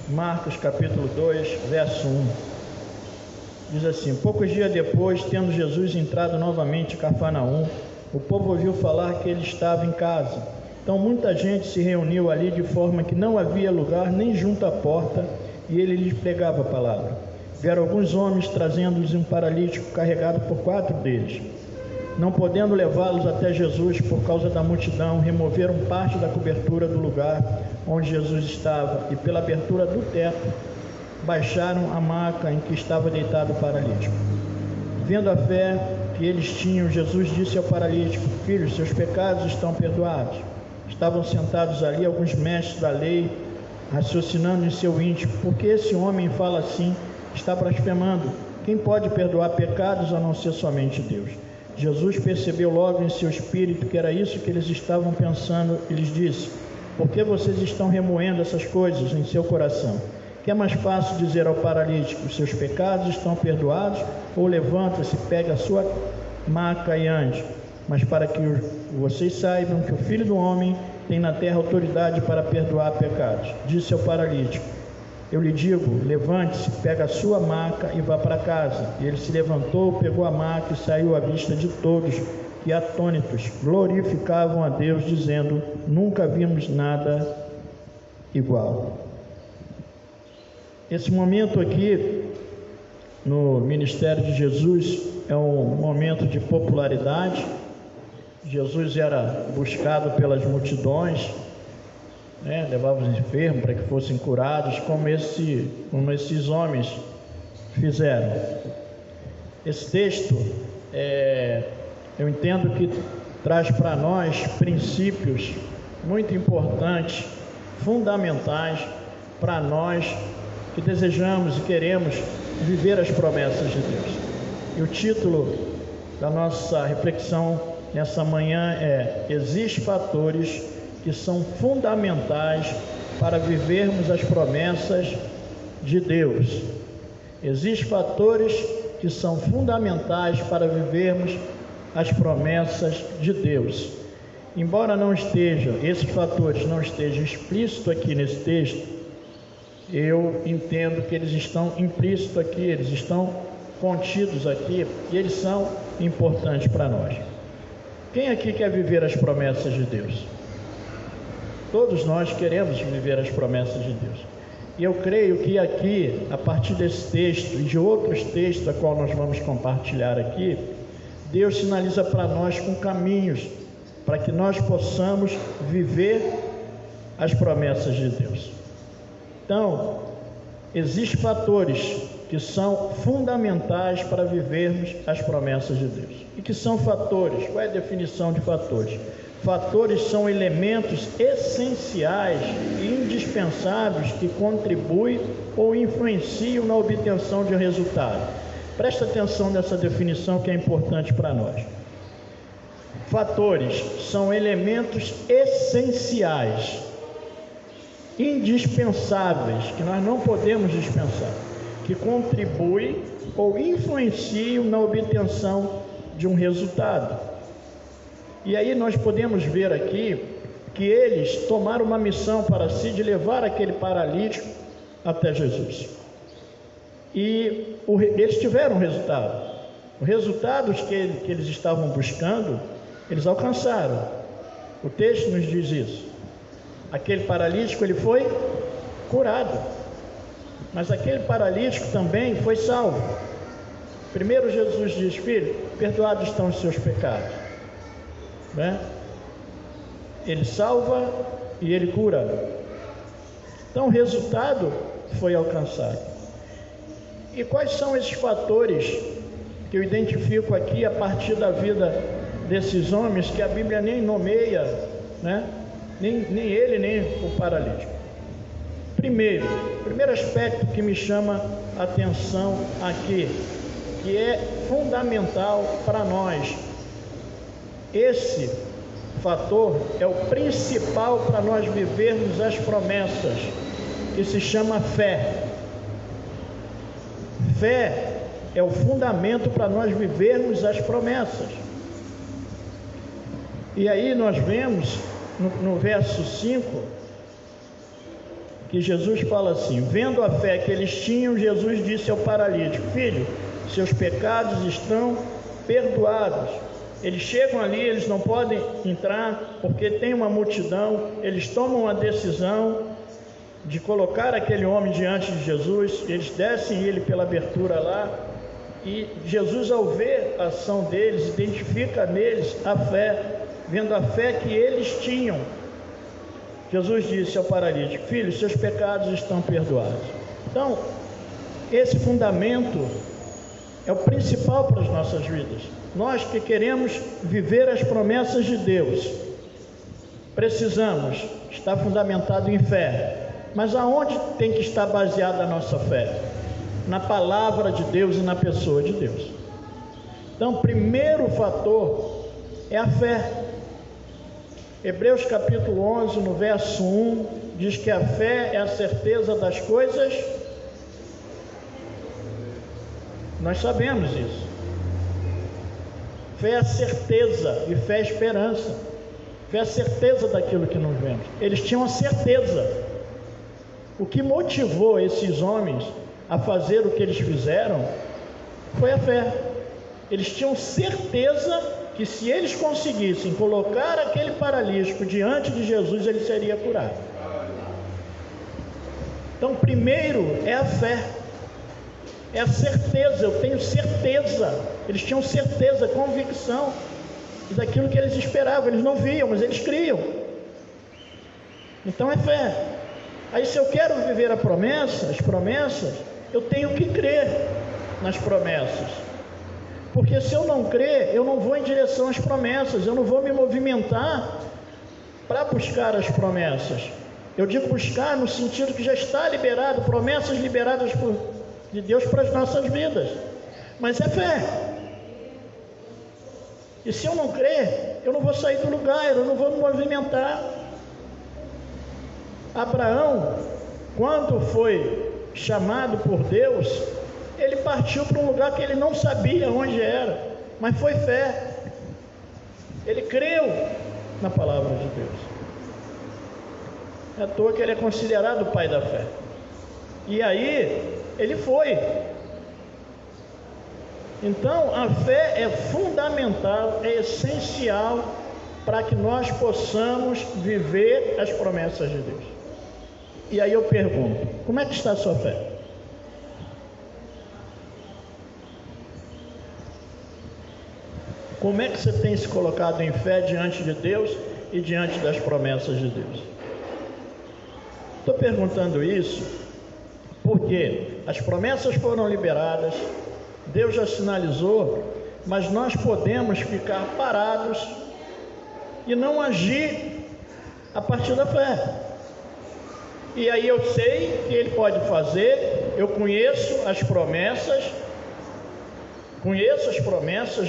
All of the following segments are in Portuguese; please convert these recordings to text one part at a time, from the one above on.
Marcos capítulo 2, verso 1. Diz assim: poucos dias depois, tendo Jesus entrado novamente em Cafarnaum, o povo ouviu falar que ele estava em casa. Então muita gente se reuniu ali, de forma que não havia lugar nem junto à porta, e ele lhes pregava a palavra. Vieram alguns homens trazendo-lhes um paralítico carregado por 4 deles. Não podendo levá-los até Jesus por causa da multidão, removeram parte da cobertura do lugar onde Jesus estava e pela abertura do teto baixaram a maca em que estava deitado o paralítico. Vendo a fé que eles tinham, Jesus disse ao paralítico: filho, seus pecados estão perdoados. Estavam sentados ali alguns mestres da lei, raciocinando em seu íntimo: por que esse homem fala assim? Está blasfemando. Quem pode perdoar pecados a não ser somente Deus? Jesus percebeu logo em seu espírito que era isso que eles estavam pensando e lhes disse: por que vocês estão remoendo essas coisas em seu coração? Que é mais fácil dizer ao paralítico: os seus pecados estão perdoados, ou levanta-se, pega a sua maca e ande? Mas para que vocês saibam que o Filho do Homem tem na terra autoridade para perdoar pecados. Disse ao paralítico: eu lhe digo, levante-se, pega a sua maca e vá para casa. E ele se levantou, pegou a maca e saiu à vista de todos, que atônitos glorificavam a Deus, dizendo: nunca vimos nada igual. Esse momento aqui no ministério de Jesus é um momento de popularidade. Jesus era buscado pelas multidões, levava os enfermos para que fossem curados, como esses homens fizeram. Esse texto, eu entendo que traz para nós princípios muito importantes, fundamentais para nós que desejamos e queremos viver as promessas de Deus. E o título da nossa reflexão nessa manhã é: existem fatores que são fundamentais para vivermos as promessas de Deus. Existem fatores que são fundamentais para vivermos as promessas de Deus. Embora esses fatores não estejam explícitos aqui nesse texto, eu entendo que eles estão implícitos aqui, eles estão contidos aqui, e eles são importantes para nós. Quem aqui quer viver as promessas de Deus? Todos nós queremos viver as promessas de Deus. E eu creio que aqui, a partir desse texto e de outros textos, a qual nós vamos compartilhar aqui, Deus sinaliza para nós com caminhos para que nós possamos viver as promessas de Deus. Então, existem fatores que são fundamentais para vivermos as promessas de Deus. E que são fatores? Qual é a definição de fatores? Fatores são elementos essenciais e indispensáveis que contribuem ou influenciam na obtenção de um resultado. Presta atenção nessa definição que é importante para nós. Fatores são elementos essenciais, indispensáveis, que nós não podemos dispensar, que contribuem ou influenciam na obtenção de um resultado. E aí nós podemos ver aqui que eles tomaram uma missão para si de levar aquele paralítico até Jesus. E eles tiveram um resultado. Os resultados que eles estavam buscando, eles alcançaram. O texto nos diz isso. Aquele paralítico, ele foi curado. Mas aquele paralítico também foi salvo. Primeiro Jesus diz: filho, perdoados estão os seus pecados. Ele salva e ele cura. Então o resultado foi alcançado. E quais são esses fatores que eu identifico aqui a partir da vida desses homens que a Bíblia nem nomeia, nem ele, nem o paralítico? Primeiro aspecto que me chama a atenção aqui, que é fundamental para nós. Esse fator é o principal para nós vivermos as promessas, que se chama fé. Fé é o fundamento para nós vivermos as promessas. E aí nós vemos no verso 5 que Jesus fala assim: vendo a fé que eles tinham, Jesus disse ao paralítico: filho, seus pecados estão perdoados. Eles chegam ali, eles não podem entrar porque tem uma multidão. Eles tomam a decisão de colocar aquele homem diante de Jesus. Eles descem ele pela abertura lá, e Jesus, ao ver a ação deles, identifica neles a fé. Vendo a fé que eles tinham, Jesus disse ao paralítico: filho, seus pecados estão perdoados. Então, esse fundamento é o principal para as nossas vidas. Nós que queremos viver as promessas de Deus, precisamos estar fundamentado em fé. Mas aonde tem que estar baseada a nossa fé? Na palavra de Deus e na pessoa de Deus. Então, o primeiro fator é a fé. Hebreus capítulo 11, no verso 1, diz que a fé é a certeza das coisas. Nós sabemos isso. Fé é a certeza e fé é a esperança. Fé é a certeza daquilo que não vemos. Eles tinham a certeza. O que motivou esses homens a fazer o que eles fizeram foi a fé. Eles tinham certeza que se eles conseguissem colocar aquele paralítico diante de Jesus, ele seria curado. Então, primeiro é a fé, é a certeza. Eu tenho certeza. Eles tinham certeza, convicção daquilo que eles esperavam. Eles não viam, mas eles criam. Então é fé. Aí, se eu quero viver as promessas, eu tenho que crer nas promessas. Porque se eu não crer, eu não vou em direção às promessas, eu não vou me movimentar para buscar as promessas. Eu digo buscar no sentido que já está liberado, promessas liberadas de Deus para as nossas vidas. Mas é fé. E se eu não crer, eu não vou sair do lugar, eu não vou me movimentar. Abraão, quando foi chamado por Deus, ele partiu para um lugar que ele não sabia onde era, mas foi fé. Ele creu na palavra de Deus. É à toa que ele é considerado o pai da fé. E aí, ele foi. Então, a fé é fundamental, é essencial para que nós possamos viver as promessas de Deus. E aí eu pergunto: como é que está a sua fé? Como é que você tem se colocado em fé diante de Deus e diante das promessas de Deus? Estou perguntando isso porque as promessas foram liberadas, Deus já sinalizou, mas nós podemos ficar parados e não agir a partir da fé. E aí eu sei que Ele pode fazer, eu conheço as promessas,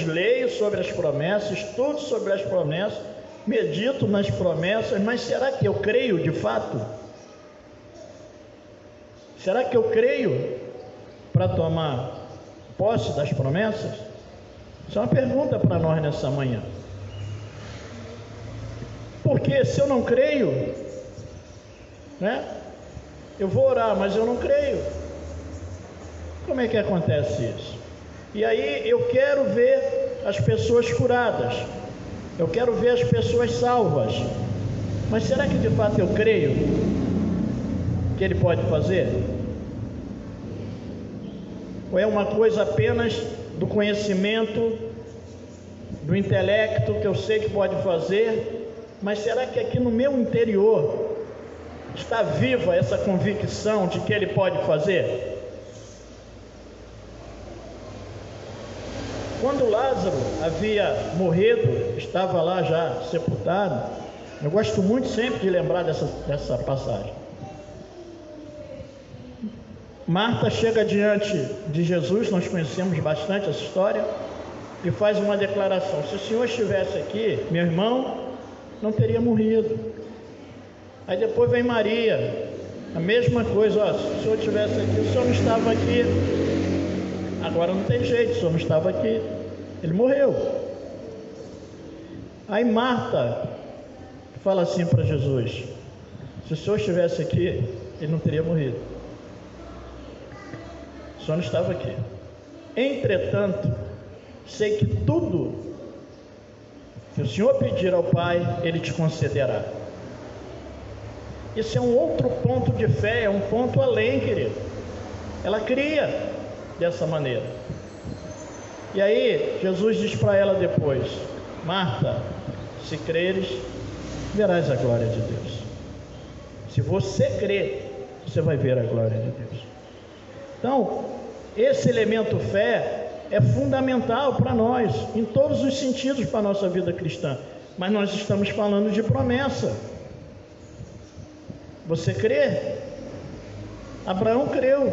leio sobre as promessas, estudo sobre as promessas, medito nas promessas, mas será que eu creio de fato? Será que eu creio para tomar posse das promessas? Isso é uma pergunta para nós nessa manhã. Porque se eu não creio, eu vou orar, mas eu não creio. Como é que acontece isso? E aí eu quero ver as pessoas curadas, eu quero ver as pessoas salvas, mas será que de fato eu creio que Ele pode fazer? Ou é uma coisa apenas do conhecimento, do intelecto, que eu sei que pode fazer, mas será que aqui no meu interior está viva essa convicção de que Ele pode fazer? Quando Lázaro havia morrido, estava lá já sepultado, eu gosto muito sempre de lembrar dessa passagem. Marta chega diante de Jesus, nós conhecemos bastante essa história, e faz uma declaração: se o Senhor estivesse aqui, meu irmão não teria morrido. Aí depois vem Maria, a mesma coisa: se o Senhor estivesse aqui, o Senhor não estava aqui. Agora não tem jeito, o Senhor não estava aqui, Ele morreu. Aí Marta fala assim para Jesus: se o Senhor estivesse aqui, ele não teria morrido. Só não estava aqui. Entretanto, sei que tudo que o Senhor pedir ao Pai, Ele te concederá. Esse é um outro ponto de fé, é um ponto além, querido. Ela cria dessa maneira. E aí, Jesus diz para ela depois: Marta, se creres, verás a glória de Deus. Se você crer, você vai ver a glória de Deus. Então, esse elemento fé é fundamental para nós, em todos os sentidos para a nossa vida cristã. Mas nós estamos falando de promessa. Você crê? Abraão creu,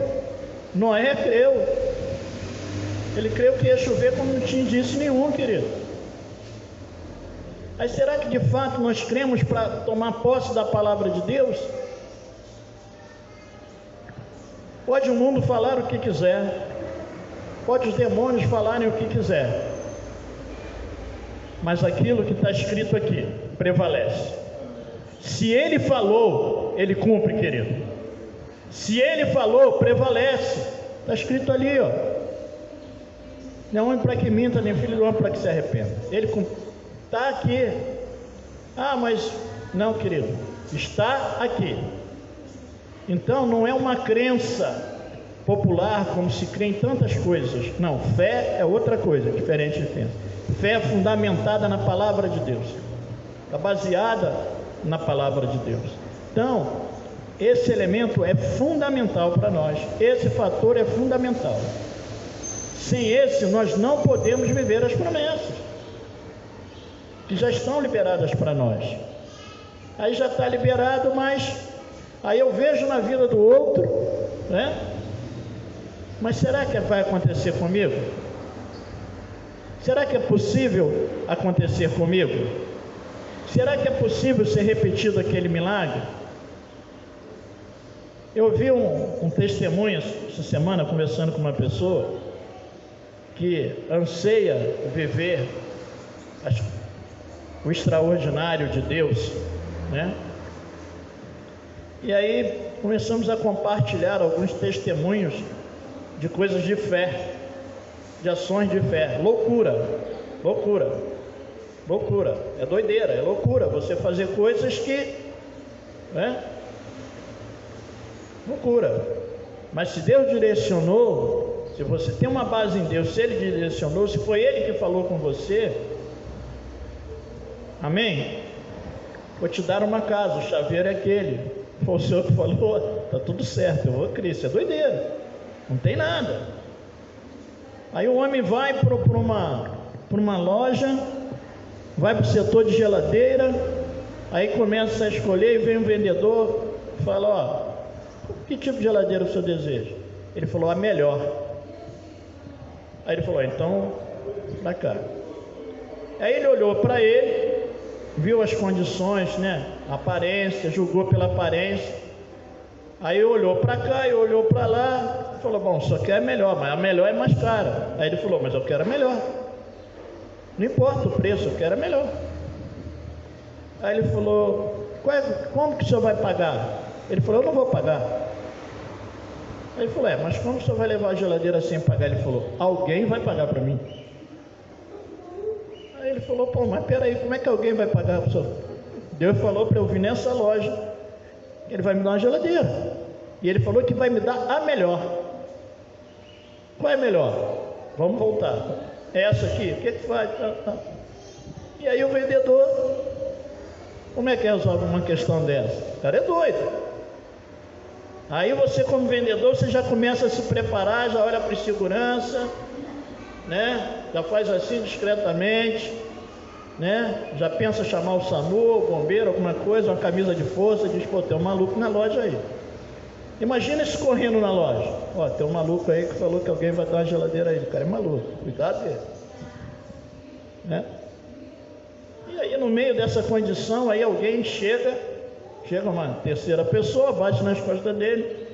Noé creu. Ele creu que ia chover como não tinha indício nenhum, querido. Aí será que de fato nós cremos para tomar posse da palavra de Deus? Pode o mundo falar o que quiser, pode os demônios falarem o que quiser, mas aquilo que está escrito aqui prevalece. Se Ele falou, Ele cumpre, querido. Se Ele falou, prevalece. Está escrito ali, ó. Não é homem para que minta, nem filho do homem para que se arrependa. Ele está aqui. Ah, mas não, querido, está aqui. Então não é uma crença popular como se crê em tantas coisas. Não, fé é outra coisa, diferente de crença. Fé é fundamentada na palavra de Deus, está baseada na palavra de Deus. Então, esse elemento é fundamental para nós, esse fator é fundamental. Sem esse, nós não podemos viver as promessas que já estão liberadas para nós. Aí já está liberado, mas aí eu vejo na vida do outro, né? Mas será que vai acontecer comigo? Será que é possível acontecer comigo? Será que é possível ser repetido aquele milagre? Eu ouvi um testemunho essa semana, conversando com uma pessoa que anseia viver o extraordinário de Deus, né? E aí começamos a compartilhar alguns testemunhos de coisas de fé, de ações de fé. Loucura, é doideira, é loucura você fazer coisas que, né? Loucura. Mas se Deus direcionou, se você tem uma base em Deus, se Ele direcionou, se foi Ele que falou com você, amém? Vou te dar uma casa, o chaveiro é aquele. Foi o Senhor que falou, tá tudo certo, eu vou crer. Isso é doideira, não tem nada. Aí o homem vai para uma loja, vai para o setor de geladeira, aí começa a escolher e vem um vendedor e fala: ó, que tipo de geladeira o senhor deseja? Ele falou: a melhor. Aí ele falou: então, pra cá. Aí ele olhou para ele, viu as condições, né? A aparência, julgou pela aparência. Aí olhou para cá e olhou para lá, falou: bom, só quer a melhor, mas a melhor é mais cara. Aí ele falou: mas eu quero a melhor. Não importa o preço, eu quero a melhor. Aí ele falou: como que o senhor vai pagar? Ele falou: eu não vou pagar. Aí ele falou: mas como o senhor vai levar a geladeira sem pagar? Ele falou: alguém vai pagar para mim. Aí ele falou: pô, mas peraí, como é que alguém vai pagar para o senhor? Deus falou para eu vir nessa loja, Ele vai me dar uma geladeira. E Ele falou que vai me dar a melhor. Qual é a melhor? Vamos voltar. É essa aqui? O que faz? E aí o vendedor, como é que resolve uma questão dessa? O cara é doido. Aí você, como vendedor, você já começa a se preparar, já olha para a segurança, né? Já faz assim discretamente, né? Já pensa chamar o SAMU, o bombeiro, alguma coisa, uma camisa de força, diz: pô, tem um maluco na loja aí. Imagina isso correndo na loja: ó, tem um maluco aí que falou que alguém vai dar uma geladeira aí. O cara é maluco, cuidado dele, né? E aí no meio dessa condição, aí alguém chega uma terceira pessoa, bate nas costas dele,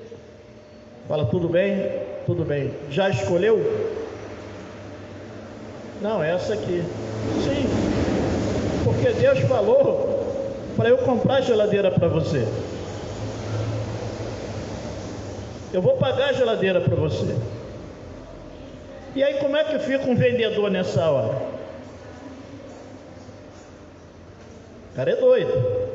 fala: tudo bem, já escolheu? Não, essa aqui. Sim, porque Deus falou para eu comprar geladeira para você. Eu vou pagar a geladeira para você. E aí como é que fica um vendedor nessa hora? O cara é doido.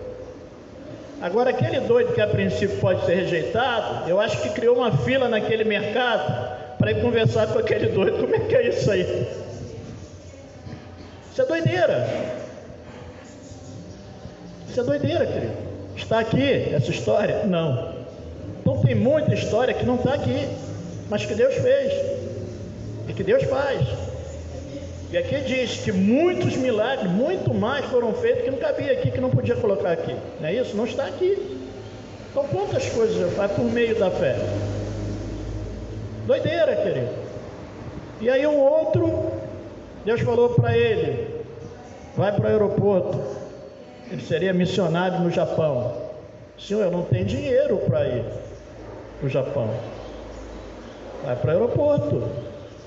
Agora aquele doido que a princípio pode ser rejeitado, eu acho que criou uma fila naquele mercado para ir conversar com aquele doido. Como é que é isso aí? Isso é doideira. Isso é doideira, querido. Está aqui essa história? Não. Então tem muita história que não está aqui, mas que Deus fez e que Deus faz. E aqui diz que muitos milagres, muito mais foram feitos que não cabia aqui, que não podia colocar aqui. Não é isso? Não está aqui. Então quantas coisas eu faço por meio da fé? Doideira, querido. E aí um outro, Deus falou para ele, vai para o aeroporto. Ele seria missionário no Japão. Senhor, eu não tenho dinheiro para ir para o Japão. Vai para o aeroporto.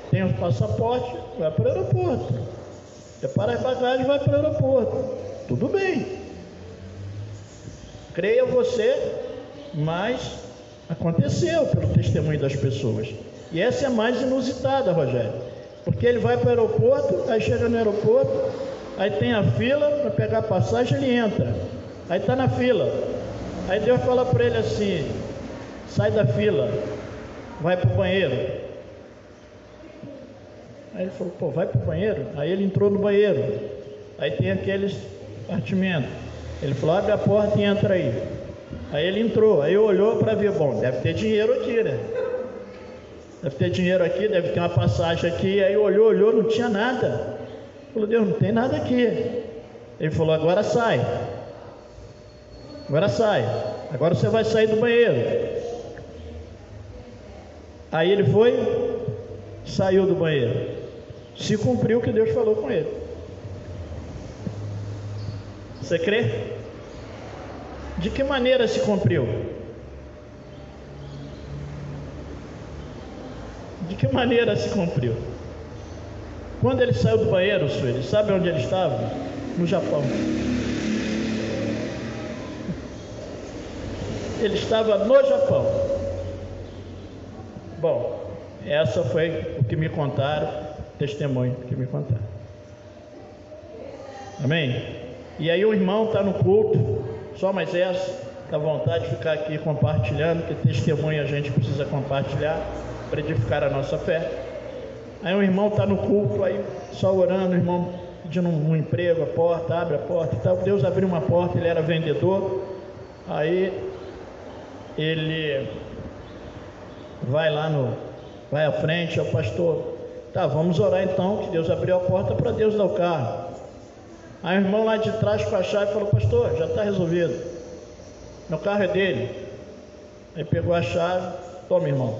Tem um passaporte, vai para o aeroporto. Prepara as bagagens, vai para o aeroporto. Tudo bem. Creia você, mas aconteceu pelo testemunho das pessoas. E essa é a mais inusitada, Rogério. Porque ele vai para o aeroporto, aí chega no aeroporto, aí tem a fila para pegar a passagem, ele entra. Aí está na fila. Aí Deus fala para ele assim, sai da fila, vai para o banheiro. Aí ele falou, pô, vai para o banheiro? Aí ele entrou no banheiro. Aí tem aqueles compartimentos. Ele falou, abre a porta e entra aí. Aí ele entrou, aí olhou para ver, bom, deve ter dinheiro aqui, né? Deve ter dinheiro aqui, deve ter uma passagem aqui. Aí olhou, não tinha nada. Falou, Deus, não tem nada aqui. Ele falou, agora sai. Agora sai. Agora você vai sair do banheiro. Aí ele foi, saiu do banheiro. Se cumpriu o que Deus falou com ele. Você crê? De que maneira se cumpriu? De que maneira se cumpriu? Quando ele saiu do banheiro, senhor, sabe onde ele estava? No Japão. Ele estava no Japão. Bom, essa foi o que me contaram, testemunho que me contaram. Amém? E aí o irmão está no culto, só mais essa, dá vontade de ficar aqui compartilhando, que testemunho a gente precisa compartilhar para edificar a nossa fé. Aí o irmão está no culto, aí só orando, o irmão pedindo um emprego, a porta, abre a porta e tal. Deus abriu uma porta, ele era vendedor. Aí ele vai lá vai à frente, ao pastor, tá, vamos orar então, que Deus abriu a porta para Deus dar o carro. Aí o irmão lá de trás com a chave falou, pastor, já está resolvido, meu carro é dele. Aí pegou a chave, toma, irmão.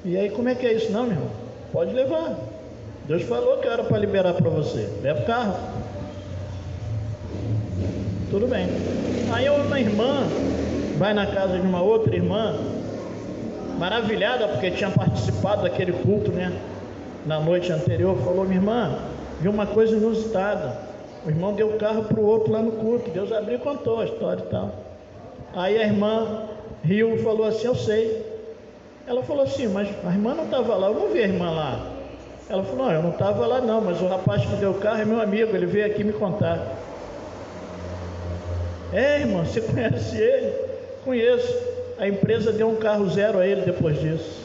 E aí como é que é isso? Não, meu irmão, pode levar, Deus falou que era para liberar para você, leva o carro. Tudo bem. Aí uma irmã vai na casa de uma outra irmã, maravilhada porque tinha participado daquele culto, né, na noite anterior, falou, minha irmã, viu uma coisa inusitada, o irmão deu o carro para o outro lá no culto, Deus abriu e contou a história e tal. Aí a irmã riu e falou assim, eu sei. Ela falou assim, mas a irmã não estava lá, eu não vi a irmã lá. Ela falou, não, eu não estava lá não, mas o rapaz que deu o carro é meu amigo, ele veio aqui me contar. É, irmã, você conhece ele? Conheço. A empresa deu um carro zero a ele depois disso.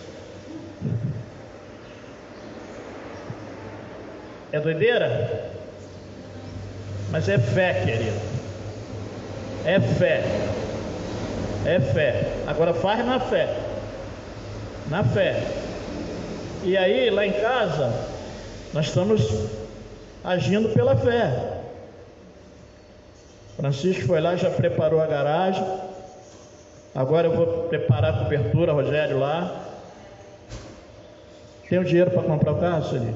É doideira? Mas é fé, querido. É fé. É fé. Agora faz na fé. Na fé. E aí, lá em casa, nós estamos agindo pela fé. Francisco foi lá, já preparou a garagem. Agora eu vou preparar a cobertura, Rogério, lá. Tem o dinheiro para comprar o carro, Sueli?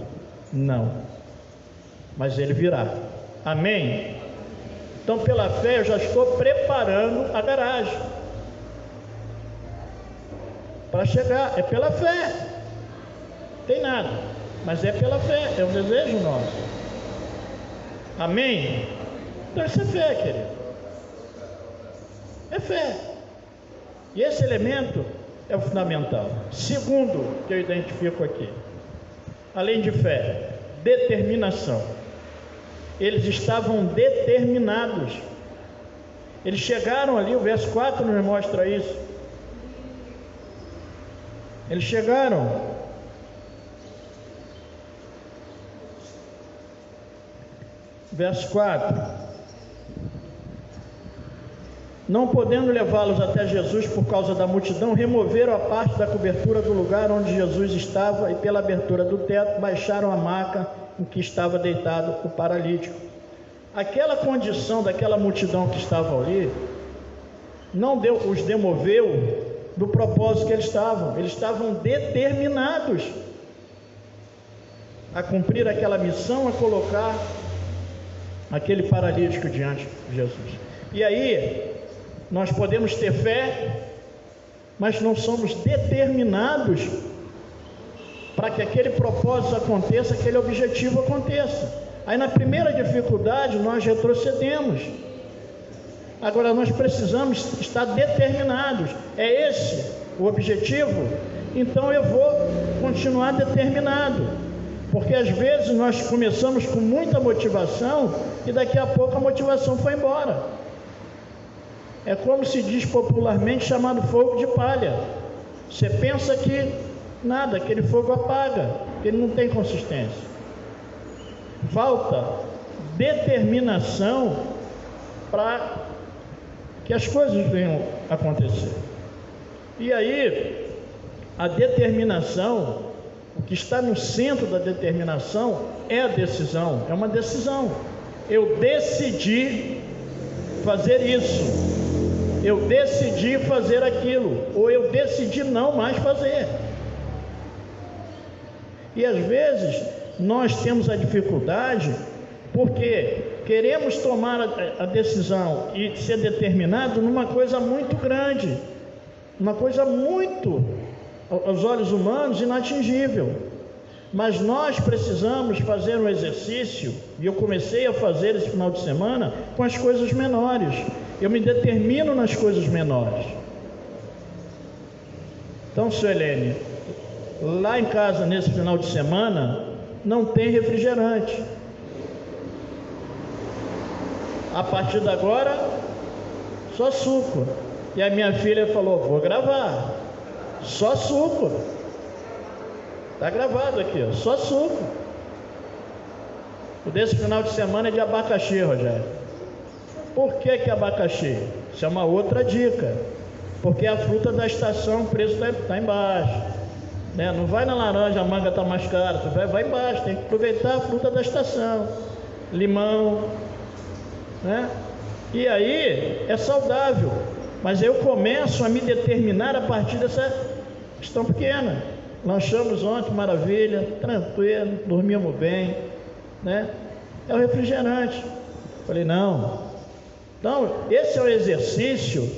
Não. Mas ele virá. Amém? Então, pela fé, eu já estou preparando a garagem para chegar. É pela fé. Não tem nada. Mas é pela fé. É um desejo nosso. Amém? Então isso é fé, querido. É fé. E esse elemento é o fundamental. Segundo que eu identifico aqui, além de fé, determinação. Eles estavam determinados. Eles chegaram ali, o verso 4 nos mostra isso. Eles chegaram. Verso 4. Não podendo levá-los até Jesus por causa da multidão, removeram a parte da cobertura do lugar onde Jesus estava e pela abertura do teto baixaram a maca em que estava deitado o paralítico. Aquela condição daquela multidão que estava ali não os demoveu do propósito que eles estavam determinados a cumprir aquela missão, a colocar aquele paralítico diante de Jesus. E aí nós podemos ter fé, mas não somos determinados para que aquele propósito aconteça, aquele objetivo aconteça. Aí na primeira dificuldade nós retrocedemos. Agora nós precisamos estar determinados. É esse o objetivo? Então eu vou continuar determinado. Porque às vezes nós começamos com muita motivação e daqui a pouco a motivação foi embora. É como se diz popularmente, chamado fogo de palha. Você pensa que nada, aquele fogo apaga, que ele não tem consistência. Falta determinação para que as coisas venham a acontecer. E aí, a determinação, o que está no centro da determinação é a decisão, é uma decisão. Eu decidi fazer isso, eu decidi fazer aquilo, ou eu decidi não mais fazer. E às vezes nós temos a dificuldade porque queremos tomar a decisão e ser determinado numa coisa muito grande, uma coisa muito, aos olhos humanos, inatingível. Mas nós precisamos fazer um exercício, e eu comecei a fazer esse final de semana, com as coisas menores. Eu me determino nas coisas menores. Então, Suelene, lá em casa, nesse final de semana, não tem refrigerante. A partir de agora, só suco. E a minha filha falou, vou gravar. Só suco. Está gravado aqui, ó. Só suco. O desse final de semana é de abacaxi, Rogério. Por que abacaxi? Isso é uma outra dica. Porque a fruta da estação, o preço está embaixo. Né? Não vai na laranja, a manga está mais cara. Tu vai embaixo, tem que aproveitar a fruta da estação. Limão, né? E aí é saudável. Mas eu começo a me determinar a partir dessa questão pequena. Lanchamos ontem, maravilha, tranquilo, dormimos bem, né? É o refrigerante. Falei, não. Então, esse é o exercício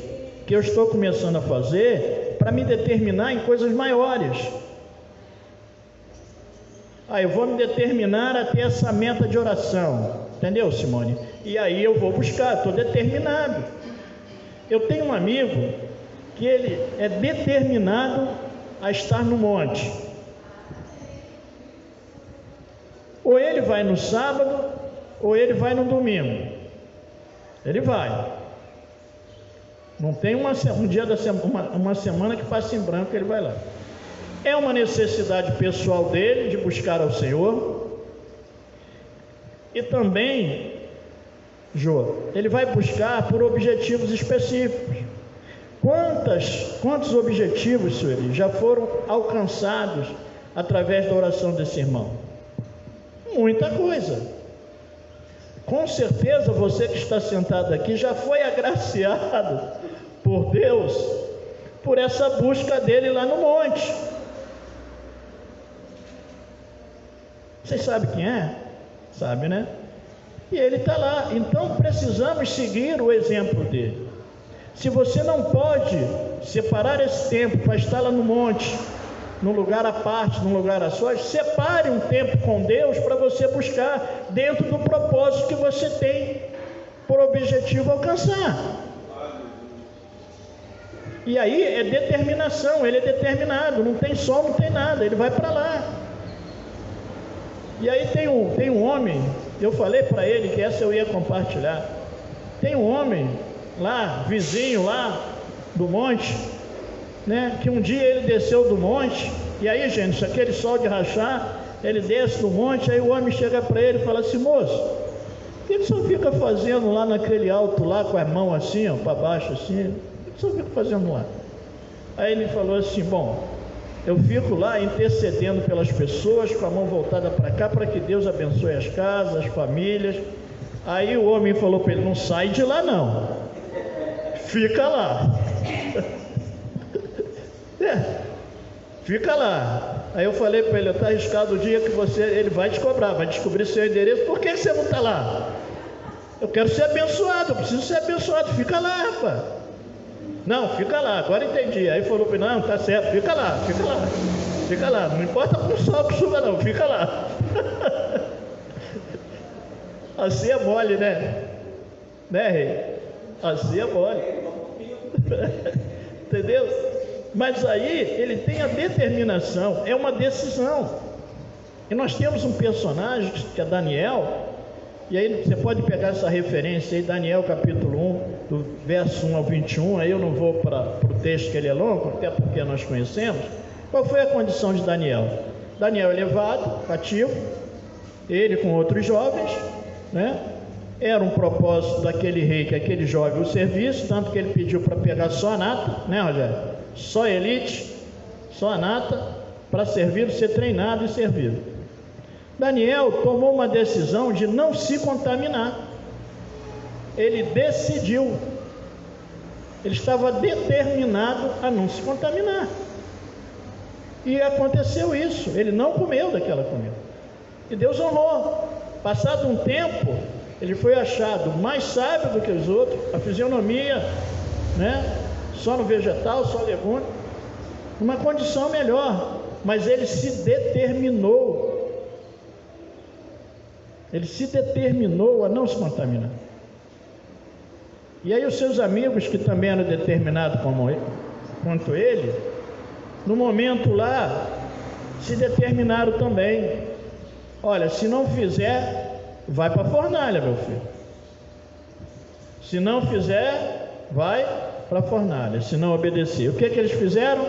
que eu estou começando a fazer para me determinar em coisas maiores. Eu vou me determinar a ter essa meta de oração. Entendeu, Simone? E aí eu vou buscar, estou determinado. Eu tenho um amigo que ele é determinado a estar no monte. Ou ele vai no sábado, ou ele vai no domingo. Ele vai. Não tem um dia da semana, uma semana que passa em branco, ele vai lá. É uma necessidade pessoal dele de buscar ao Senhor. E também, Jô, ele vai buscar por objetivos específicos. Quantos objetivos, Sueli, já foram alcançados através da oração desse irmão? Muita coisa. Com certeza você que está sentado aqui já foi agraciado por Deus por essa busca dele lá no monte. Vocês sabem quem é? Sabe, né? E ele está lá. Então precisamos seguir o exemplo dele. Se você não pode separar esse tempo para estar lá no monte, num lugar à parte, num lugar a sós, separe um tempo com Deus para você buscar dentro do propósito que você tem por objetivo alcançar. E aí é determinação, ele é determinado, não tem sol, não tem nada, ele vai para lá. E aí tem um homem, eu falei para ele que essa eu ia compartilhar. Tem um homem lá, vizinho lá do monte, né, que um dia ele desceu do monte, e aí, gente, aquele sol de rachar, ele desce do monte, aí o homem chega para ele e fala assim: moço, o que o senhor fica fazendo lá naquele alto lá, com a mão assim, ó, para baixo assim? O que o senhor fica fazendo lá? Aí ele falou assim: bom, eu fico lá intercedendo pelas pessoas, com a mão voltada para cá, para que Deus abençoe as casas, as famílias. Aí o homem falou para ele: não sai de lá não, fica lá. Fica lá. Aí eu falei para ele: está arriscado o dia que ele vai te cobrar, vai descobrir seu endereço. Por que você não está lá? Eu quero ser abençoado, eu preciso ser abençoado. Fica lá, rapaz. Não, fica lá, agora entendi. Aí falou para ele: não, tá certo, fica lá, fica lá, fica lá. Não importa com o sol que chuva não, fica lá. Assim é mole, né? Né, rei? Assim é mole. Entendeu? Mas aí ele tem a determinação, é uma decisão. E nós temos um personagem que é Daniel, e aí você pode pegar essa referência aí, Daniel capítulo 1, do verso 1 ao 21, aí eu não vou para o texto que ele é longo, até porque nós conhecemos. Qual foi a condição de Daniel? Daniel é levado, cativo, ele com outros jovens, né? Era um propósito daquele rei que aquele jovem o servisse, tanto que ele pediu para pegar só a nata, né, Rogério? Só elite, só a nata, para servir, ser treinado e servido. Daniel tomou uma decisão de não se contaminar. Ele decidiu, ele estava determinado a não se contaminar. E aconteceu isso, ele não comeu daquela comida. E Deus honrou. Passado um tempo, ele foi achado mais sábio do que os outros, a fisionomia, né? Só no vegetal, só legume, uma condição melhor, mas ele se determinou. Ele se determinou a não se contaminar. E aí os seus amigos, que também eram determinados quanto ele, no momento lá, se determinaram também. Olha, se não fizer, vai para a fornalha, meu filho. Se não fizer, vai para a fornalha, se não obedecer. O que eles fizeram?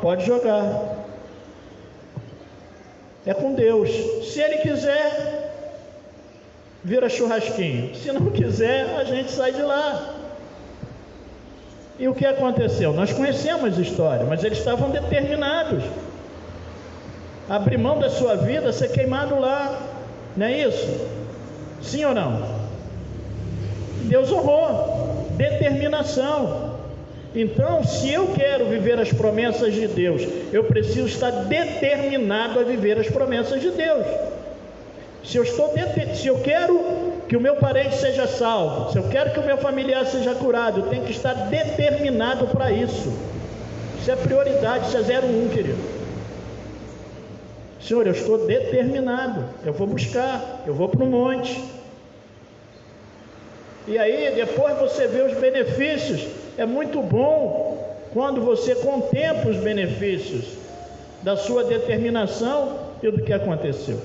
Pode jogar. É com Deus. Se ele quiser, vira churrasquinho. Se não quiser, a gente sai de lá. E o que aconteceu? Nós conhecemos a história, mas eles estavam determinados a abrir mão da sua vida, ser queimado lá. Não é isso? Sim ou não? Deus honrou. Determinação. Então, se eu quero viver as promessas de Deus, eu preciso estar determinado a viver as promessas de Deus. Se eu quero que o meu parente seja salvo, se eu quero que o meu familiar seja curado, eu tenho que estar determinado para isso. Isso é prioridade, isso é 01, querido. Senhor, eu estou determinado, eu vou buscar, eu vou para o monte. E aí depois você vê os benefícios. É muito bom quando você contempla os benefícios da sua determinação e do que aconteceu.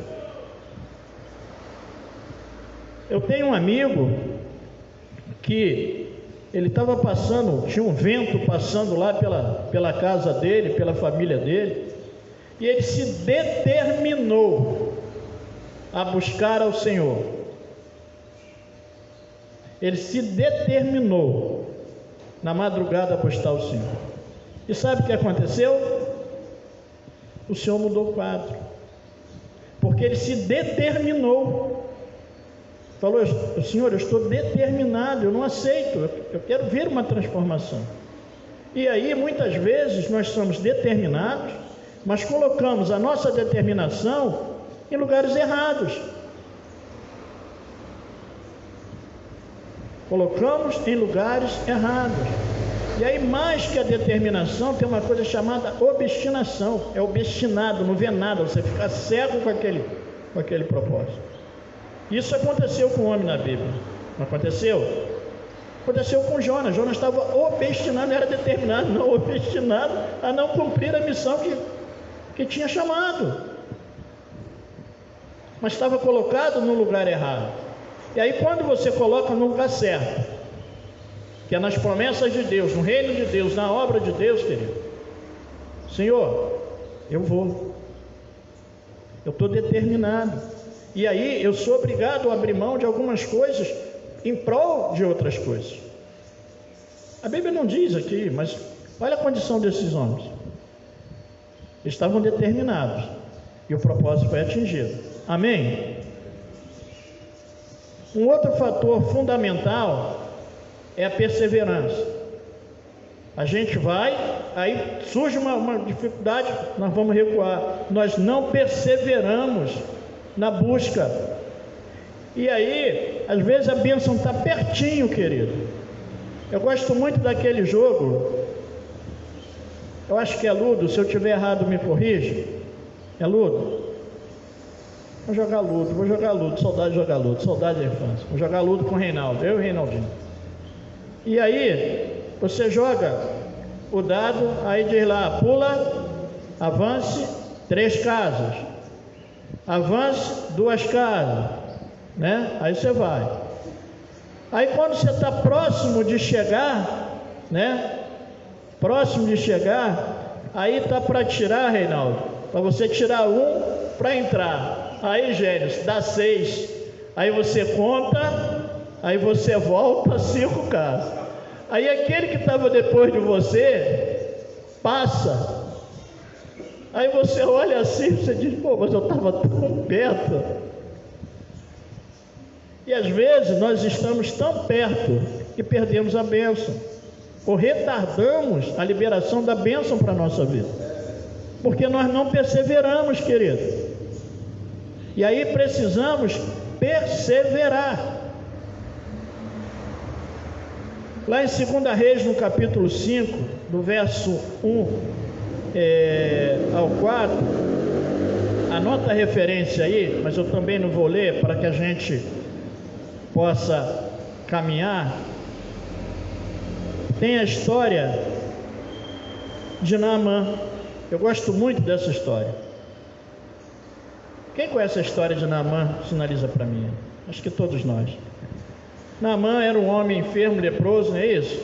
Eu tenho um amigo que ele estava passando, tinha um vento passando lá pela casa dele, pela família dele, e ele se determinou a buscar ao Senhor. Ele se determinou na madrugada a buscar o Senhor. E sabe o que aconteceu? O Senhor mudou o quadro, porque ele se determinou. Falou: Senhor, eu estou determinado, eu não aceito, eu quero ver uma transformação. E aí muitas vezes nós somos determinados, mas colocamos a nossa determinação em lugares errados. Colocamos em lugares errados. E aí, mais que a determinação, tem uma coisa chamada obstinação. É obstinado, não vê nada, você fica cego com aquele propósito. Isso aconteceu com o homem na Bíblia, não aconteceu? Aconteceu com Jonas. Jonas estava obstinado, era determinado, não obstinado a não cumprir a missão que tinha chamado, mas estava colocado no lugar errado. E aí, quando você coloca no lugar certo, que é nas promessas de Deus, no reino de Deus, na obra de Deus, querido, Senhor, eu estou determinado, e aí eu sou obrigado a abrir mão de algumas coisas em prol de outras coisas. A Bíblia não diz aqui, mas olha a condição desses homens. Eles estavam determinados e o propósito foi atingido. Amém? Um outro fator fundamental é a perseverança. A gente vai, aí surge uma dificuldade, nós vamos recuar. Nós não perseveramos na busca. E aí, às vezes a bênção está pertinho, querido. Eu gosto muito daquele jogo, eu acho que é Ludo, se eu tiver errado me corrija. É Ludo? Vou jogar Ludo, saudade de jogar Ludo, saudade da infância. Vou jogar Ludo com o Reinaldo, eu e o Reinaldinho. E aí, você joga o dado, aí diz lá, pula, avance 3 casas, avance 2 casas, né? Aí você vai. Aí quando você está próximo de chegar, né? Próximo de chegar, aí tá para tirar, Reinaldo, para você tirar 1 para entrar. Aí, Gênesis, dá 6. Aí você conta, aí você volta 5 casas. Aí aquele que estava depois de você passa. Aí você olha assim, você diz, pô, mas eu estava tão perto. E às vezes nós estamos tão perto que perdemos a bênção, ou retardamos a liberação da bênção para a nossa vida, porque nós não perseveramos, querido. E aí precisamos perseverar. Lá em 2 Reis, no capítulo 5, do verso 1 ao 4, anota a referência aí, mas eu também não vou ler para que a gente possa caminhar. Tem a história de Naamã. Eu gosto muito dessa história. Quem conhece a história de Naamã, sinaliza para mim. Acho que todos nós. Naamã era um homem enfermo, leproso, não é isso?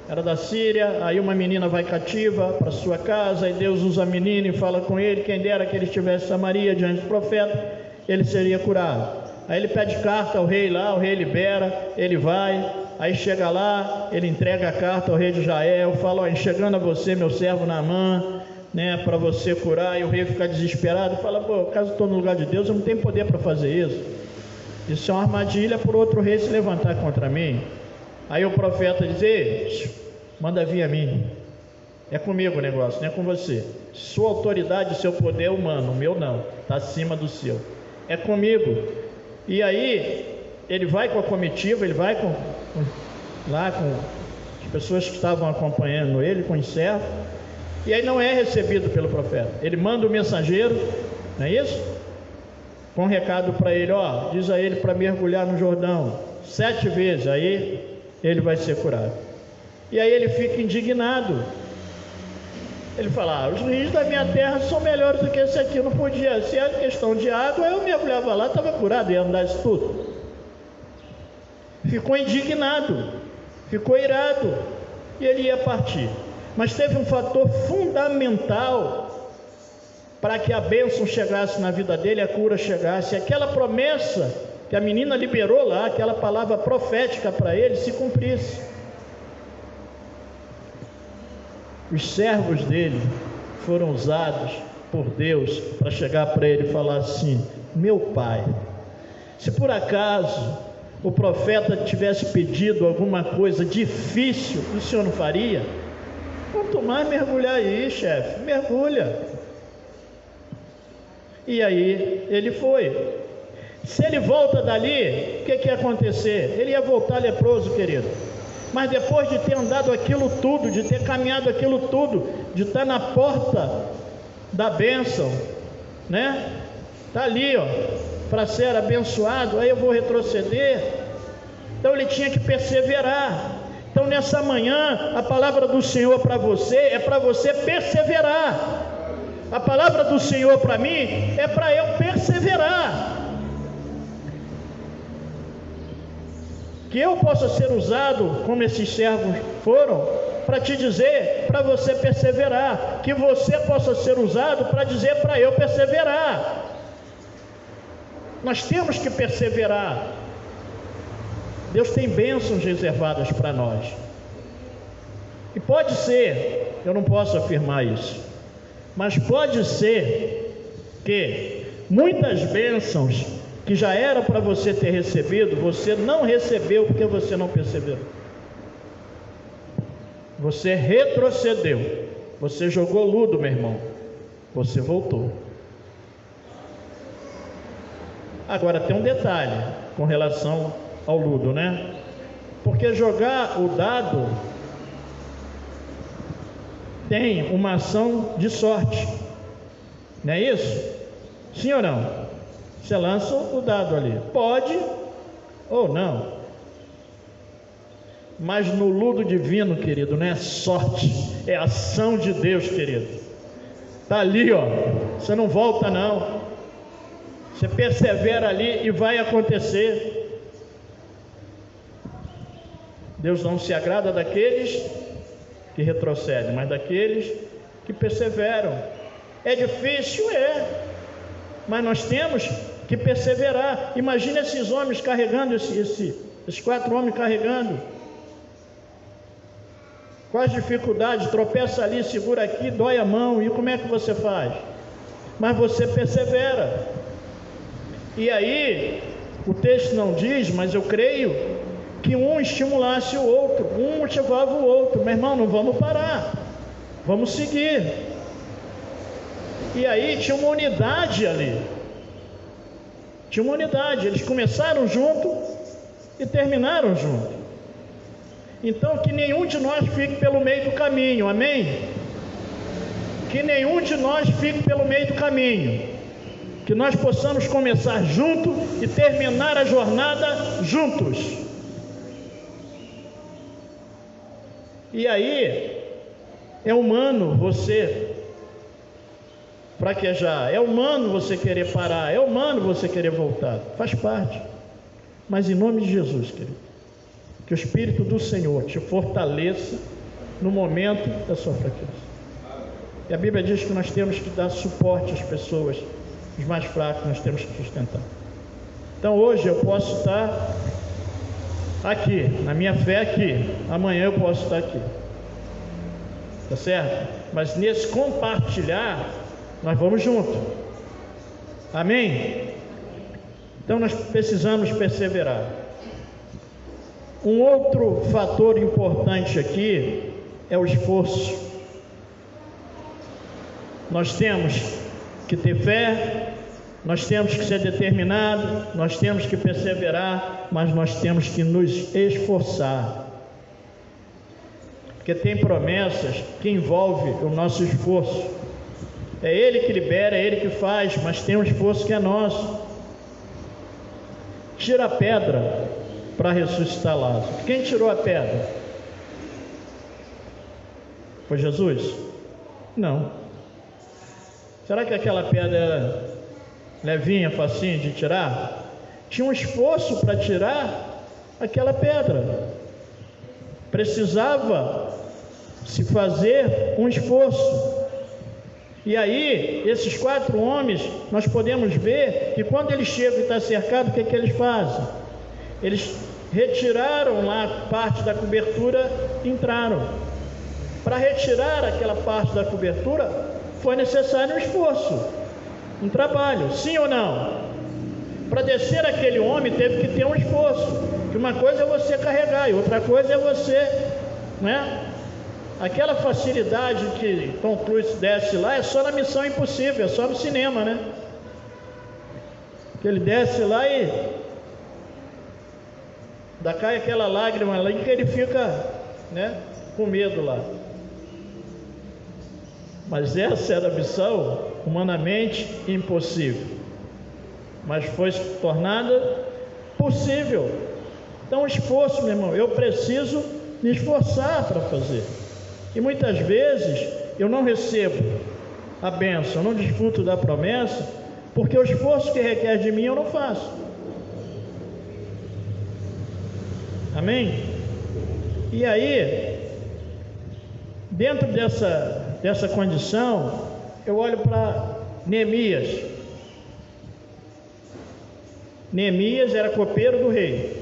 Era da Síria. Aí uma menina vai cativa para sua casa, e Deus usa a menina e fala com ele, quem dera que ele estivesse em Samaria diante do profeta, ele seria curado. Aí ele pede carta ao rei lá, o rei libera, ele vai, aí chega lá, ele entrega a carta ao rei de Israel, fala, ó, chegando a você, meu servo Naamã, né, para você curar. E o rei fica desesperado, fala, pô, caso eu estou no lugar de Deus, eu não tenho poder para fazer isso. Isso é uma armadilha para outro rei se levantar contra mim. Aí o profeta diz, ei, manda vir a mim, é comigo o negócio, não é com você. Sua autoridade, seu poder é humano, o meu não, está acima do seu, é comigo. E aí ele vai com a comitiva, ele vai com as pessoas que estavam acompanhando ele, com os servos, e aí não é recebido pelo profeta. Ele manda o mensageiro, não é isso? Com um recado para ele, ó, diz a ele para mergulhar no Jordão 7 vezes, aí ele vai ser curado. E aí ele fica indignado. Ele fala, os rios da minha terra são melhores do que esse aqui, não podia, se é questão de água, eu mergulhava lá, estava curado, ia andar isso tudo. Ficou indignado, ficou irado, e ele ia partir. Mas teve um fator fundamental para que a bênção chegasse na vida dele, a cura chegasse, aquela promessa que a menina liberou lá, aquela palavra profética para ele, se cumprisse. Os servos dele foram usados por Deus para chegar para ele e falar assim, meu pai, se por acaso o profeta tivesse pedido alguma coisa difícil, o senhor não faria? Quanto mais mergulhar aí, chefe, mergulha. E aí ele foi. Se ele volta dali, o que ia acontecer? Ele ia voltar leproso, querido. Mas depois de ter andado aquilo tudo, de ter caminhado aquilo tudo, de estar na porta da bênção, né? Está ali, ó, para ser abençoado, aí eu vou retroceder. Então ele tinha que perseverar. Então nessa manhã, a palavra do Senhor para você é para você perseverar. A palavra do Senhor para mim é para eu perseverar. Que eu possa ser usado, como esses servos foram, para te dizer, para você perseverar. Que você possa ser usado para dizer para eu perseverar. Nós temos que perseverar. Deus tem bênçãos reservadas para nós. E pode ser, eu não posso afirmar isso, mas pode ser que muitas bênçãos que já era para você ter recebido, você não recebeu porque você não perseverou. Você retrocedeu. Você jogou ludo, meu irmão. Você voltou. Agora tem um detalhe com relação ao ludo, né? Porque jogar o dado tem uma ação de sorte, não é isso? Sim ou não? Você lança o dado ali, pode ou não. Mas no ludo divino, querido, não é sorte, é ação de Deus, querido. Está ali, ó. Você não volta não. Você persevera ali e vai acontecer. Deus não se agrada daqueles que retrocedem, mas daqueles que perseveram. É difícil, mas nós temos que perseverar. Imagina esses homens carregando, esses 4 homens carregando. Quais dificuldades? Tropeça ali, segura aqui, dói a mão, e como é que você faz? Mas você persevera. E aí, o texto não diz, mas eu creio que um estimulasse o outro, um motivava o outro. Meu irmão, não vamos parar, vamos seguir. E aí tinha uma unidade ali, tinha uma unidade. Eles começaram junto e terminaram junto. Então que nenhum de nós fique pelo meio do caminho, amém? Que nenhum de nós fique pelo meio do caminho, que nós possamos começar junto e terminar a jornada juntos. E aí, é humano você fraquejar, é humano você querer parar, é humano você querer voltar, faz parte. Mas em nome de Jesus, querido, que o Espírito do Senhor te fortaleça no momento da sua fraqueza. E a Bíblia diz que nós temos que dar suporte às pessoas, os mais fracos nós temos que sustentar. Então hoje eu posso estar aqui, na minha fé aqui, amanhã eu posso estar aqui, tá certo? Mas nesse compartilhar, nós vamos junto, amém? Então nós precisamos perseverar. Um outro fator importante aqui é o esforço. Nós temos que ter fé, nós temos que ser determinados, nós temos que perseverar, mas nós temos que nos esforçar. Porque tem promessas que envolvem o nosso esforço. É Ele que libera, é Ele que faz, mas tem um esforço que é nosso. Tira a pedra para ressuscitar Lázaro. Quem tirou a pedra? Foi Jesus? Não. Será que aquela pedra era levinha, facinho de tirar? Tinha um esforço para tirar aquela pedra. Precisava se fazer um esforço. E aí, esses 4 homens, nós podemos ver que quando eles chegam e estão cercados, o que é que eles fazem? Eles retiraram lá parte da cobertura e entraram. Para retirar aquela parte da cobertura, foi necessário um esforço, um trabalho, sim ou não? Para descer aquele homem, teve que ter um esforço. Que uma coisa é você carregar e outra coisa é você, né? Aquela facilidade que Tom Cruise desce lá é só na Missão Impossível, é só no cinema, né? Que ele desce lá e cai aquela lágrima lá e que ele fica, né, com medo lá. Mas essa era a missão humanamente impossível, mas foi tornada possível. Então, esforço, meu irmão, eu preciso me esforçar para fazer. E muitas vezes eu não recebo a bênção, eu não desfruto da promessa, porque o esforço que requer de mim eu não faço. Amém? E aí, dentro dessa condição, eu olho para Neemias. Neemias era copeiro do rei.